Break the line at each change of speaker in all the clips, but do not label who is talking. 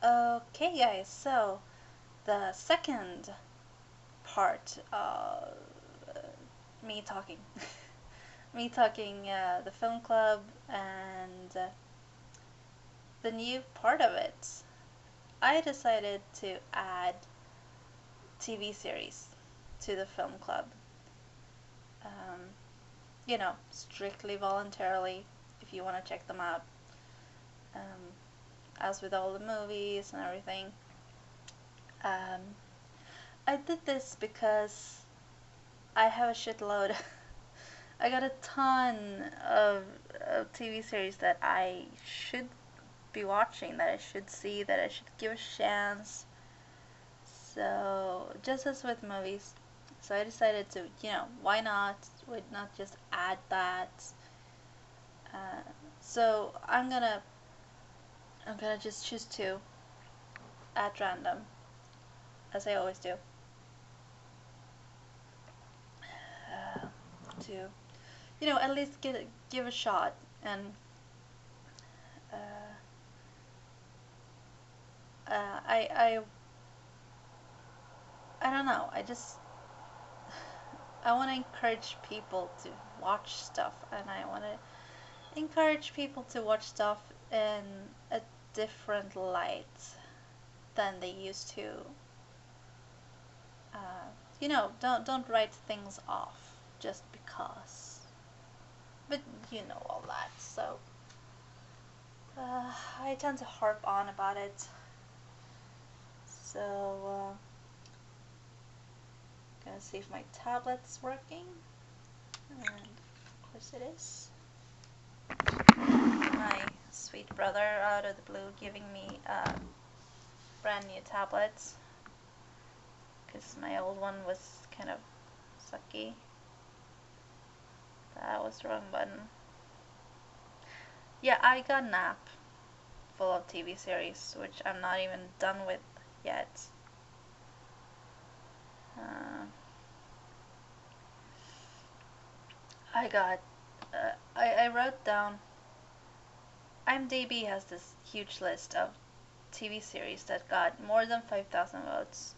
Okay, guys, so the second part of me talking, me talking the film club and the new part of it, I decided to add TV series to the film club. Um, strictly voluntarily if you want to check them out. Um, as with all the movies and everything. Um, I did this because I have a shitload. I got a ton of TV series that I should be watching, that I should see, that I should give a chance. So, just as with movies, so I decided to, why not? Would not just add that. Uh, so I'm gonna just choose two at random, as I always do. To at least give a shot and uh, I don't know. I want to encourage people to watch stuff, and I want to encourage people to watch stuff in a different light than they used to. Don't write things off just because. But you know all that, so I tend to harp on about it. So, gonna see if my tablet's working, and of course it is. My sweet brother out of the blue giving me a brand new tablet because my old one was kind of sucky. That was the wrong button. Yeah, I got an app full of TV series which I'm not even done with yet. Uh, I got. I wrote down. IMDb has this huge list of TV series that got more than 5,000 votes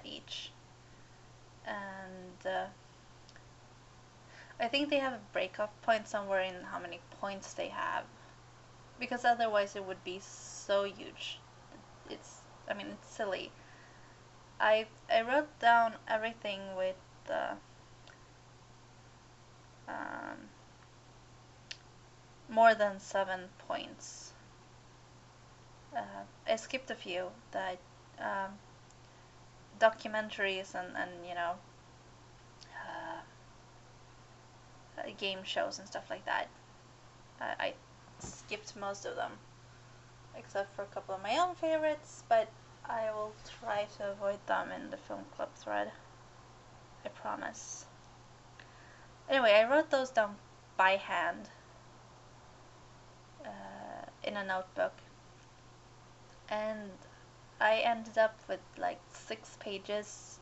each, and I think they have a breakoff point somewhere in how many points they have, because otherwise it would be so huge. It's silly. I wrote down everything with um, more than 7 points. I skipped a few that um, documentaries and game shows and stuff like that. I skipped most of them, except for a couple of my own favorites, but I will try to avoid them in the film club thread. I promise. Anyway, I wrote those down by hand in a notebook, and I ended up with like 6 pages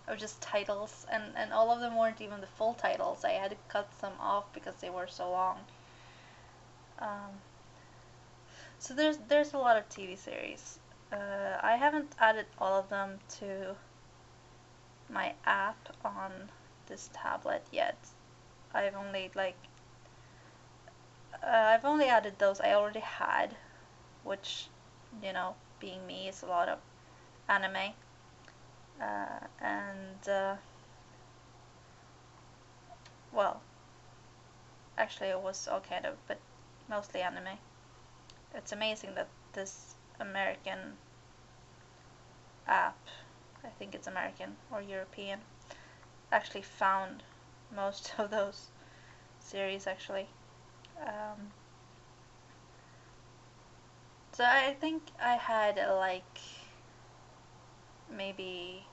of just titles, and all of them weren't even the full titles. I had to cut some off because they were so long. Um, so there's a lot of TV series. I haven't added all of them to my app on this tablet yet. I've only like I've only added those I already had, which, being me, is a lot of anime. And well, actually it was all kind of, but mostly anime. It's amazing that this American app, I think it's American or European, actually found most of those series actually. Um, so I think I had like maybe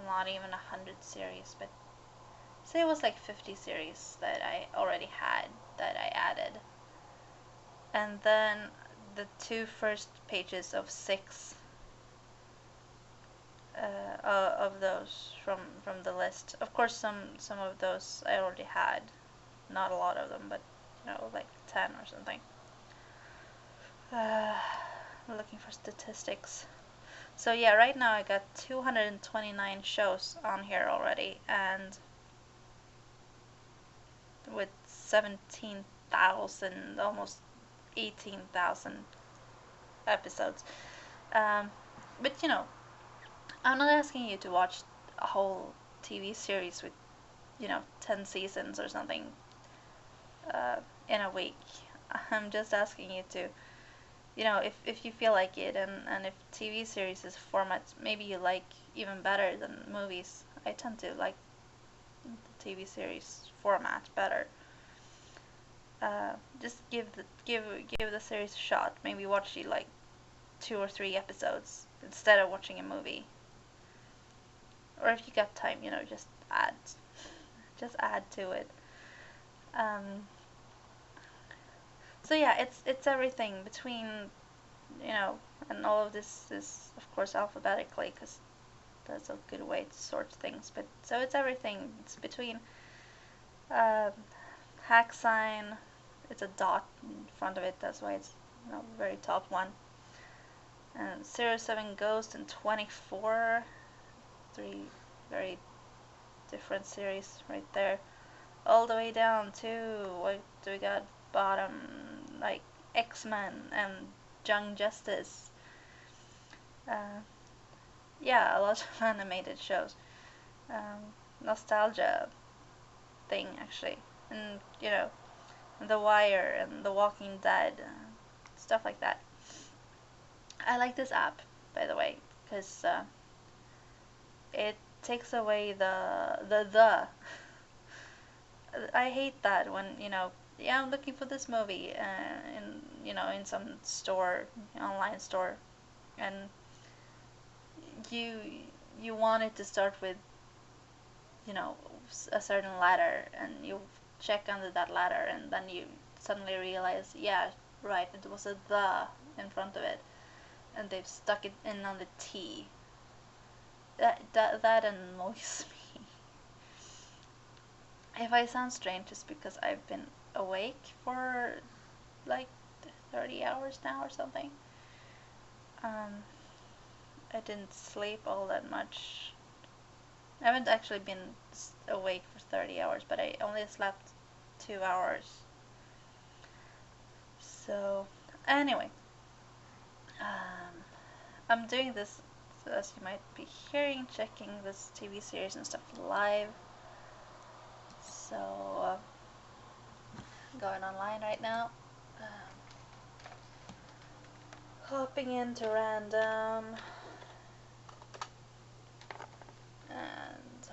not even 100 series, but say it was like 50 series that I already had that I added. And then the two first pages of 6 of those from the list. Of course, some of those I already had, not a lot of them, but like 10 or something. Uh, looking for statistics. So yeah, right now I got 229 shows on here already, and with 17,000, almost 18,000 episodes. Um, but I'm not asking you to watch a whole TV series with 10 seasons or something in a week. I'm just asking you to, if you feel like it, and if TV series is format maybe you like even better than movies. I tend to like the TV series format better. Just give the series a shot. Maybe watch it like 2 or 3 episodes instead of watching a movie. Or if you got time, just add to it. Um, so yeah, it's everything between and all of this is of course alphabetically because that's a good way to sort things. But so it's everything. It's between um, hack sign. It's a dot in front of it. That's why it's very top one. And 07 Ghost and 24. 3 very different series right there. All the way down to what do we got bottom, like X-Men and Young Justice. Yeah, a lot of animated shows. Nostalgia thing actually, and The Wire and The Walking Dead, stuff like that. I like this app, by the way, because it takes away the. I hate that when yeah, I'm looking for this movie in some store, online store, and you you want it to start with a certain letter, and you check under that letter, and then you suddenly realize, yeah, right, it was a the in front of it, and they've stuck it in on the T. That annoys me. If I sound strange, it's because I've been awake for like 30 hours now or something. I didn't sleep all that much. I haven't actually been awake for 30 hours, but I only slept 2 hours. So, anyway, I'm doing this, as you might be hearing, checking this TV series and stuff live. So, going online right now. Hopping into random. And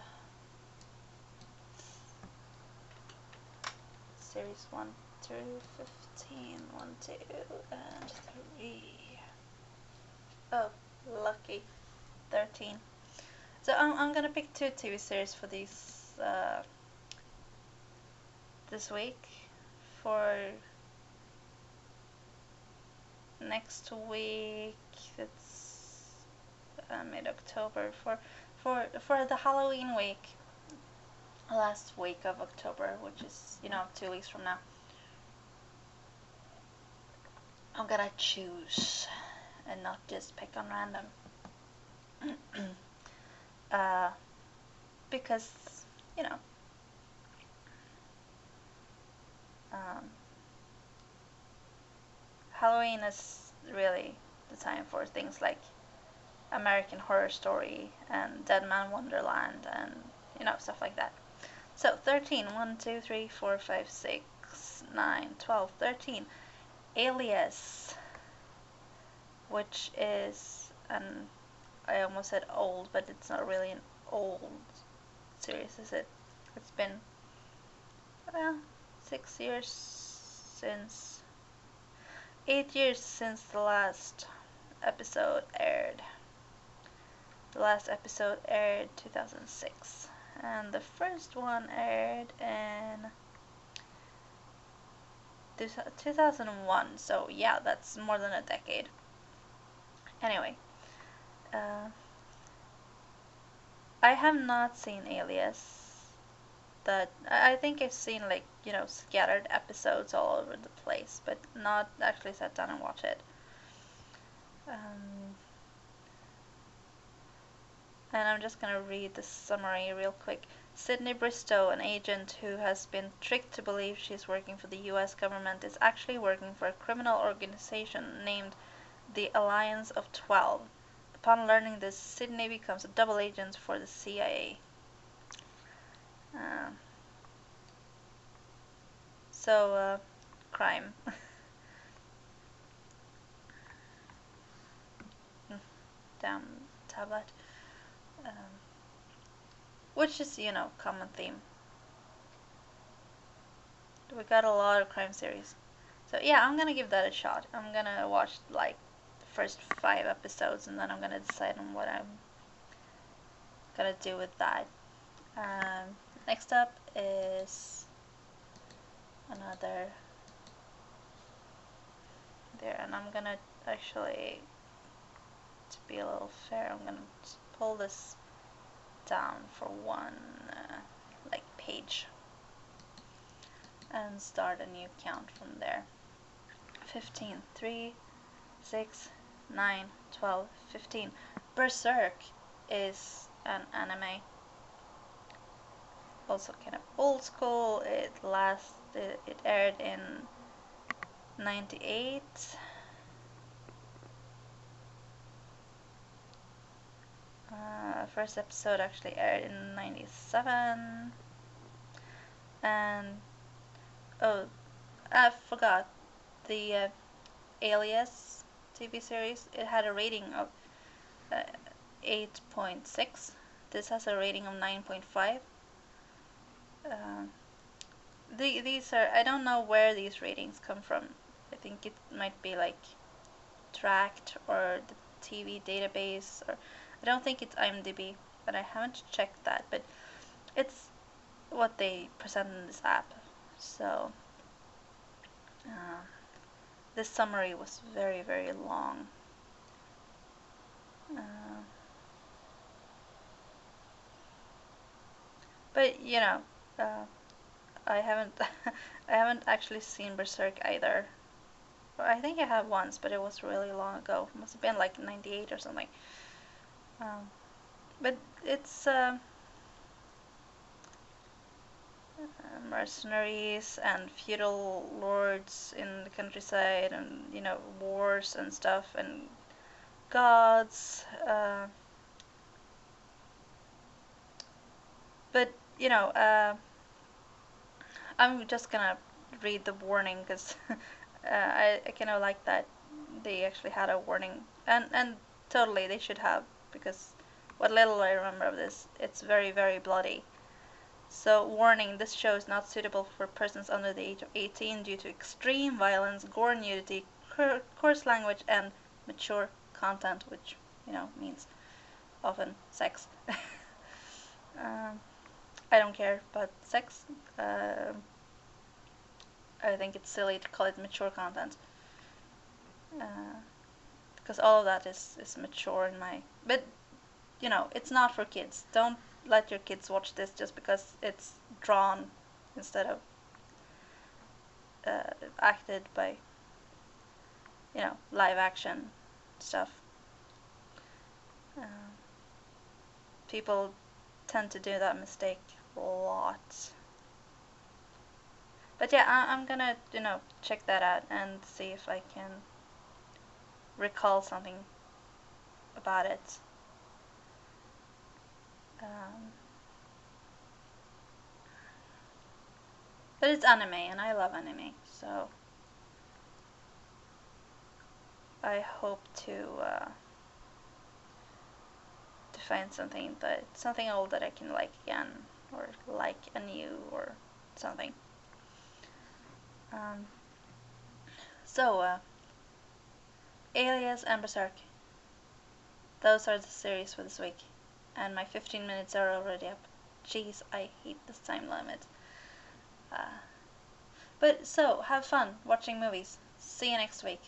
series 1 through 15, 1, 2, and 3. Oh, lucky. 13. So I'm gonna pick 2 TV series for these this week. For next week, it's mid-October. For the Halloween week, last week of October, which is 2 weeks from now, I'm gonna choose and not just pick on random. Because Halloween is really the time for things like American Horror Story and Dead Man Wonderland and stuff like that. So 13, 1, 2, 3, 4, 5, 6, 9, 12, 13. Alias, which is I almost said old, but it's not really an old series, is it? It's been 6 years since 8 years since the last episode aired. The last episode aired 2006, and the first one aired in 2001. So yeah, that's more than a decade. Anyway, I have not seen Alias, that I think I've seen like, scattered episodes all over the place, but not actually sat down and watch it. And I'm just gonna read the summary real quick. Sydney Bristow, an agent who has been tricked to believe she's working for the US government, is actually working for a criminal organization named the Alliance of 12. Upon learning this, Sydney becomes a double agent for the CIA. Crime. Damn tablet. Which is, common theme. We got a lot of crime series. So yeah, I'm gonna give that a shot. I'm gonna watch like the first 5 episodes and then I'm gonna decide on what I'm gonna do with that. Next up is another there, and I'm gonna actually, to be a little fair, I'm gonna pull this down for one like page and start a new count from there. 15, 3, 6, 9, 12, 15. Berserk is an anime, also kind of old school. It aired in 98. First episode actually aired in 97. And oh, I forgot the Alias TV series. It had a rating of 8.6. This has a rating of 9.5. These are, I don't know where these ratings come from. I think it might be like tracked or the TV database, or I don't think it's IMDb, but I haven't checked that. But it's what they present in this app. So this summary was very, very long. But I haven't I haven't actually seen Berserk either. I think I have once, but it was really long ago. It must have been like 98 or something. But it's mercenaries and feudal lords in the countryside, and wars and stuff, and gods. But I'm just gonna read the warning because I kind of like that they actually had a warning, and totally they should have, because what little I remember of this, it's very, very bloody. So warning, this show is not suitable for persons under the age of 18 due to extreme violence, gore, nudity, coarse language, and mature content, which means often sex. I don't care about sex. I think it's silly to call it mature content, because all of that is mature in my. But it's not for kids. Don't let your kids watch this just because it's drawn instead of acted by live action stuff. People tend to do that mistake a lot. But yeah, I'm gonna check that out and see if I can recall something about it. But it's anime, and I love anime, so I hope to find something old that I can like again, or like anew, or something. Alias and Berserk. Those are the series for this week, and my 15 minutes are already up. Jeez, I hate this time limit. But so, have fun watching movies. See you next week.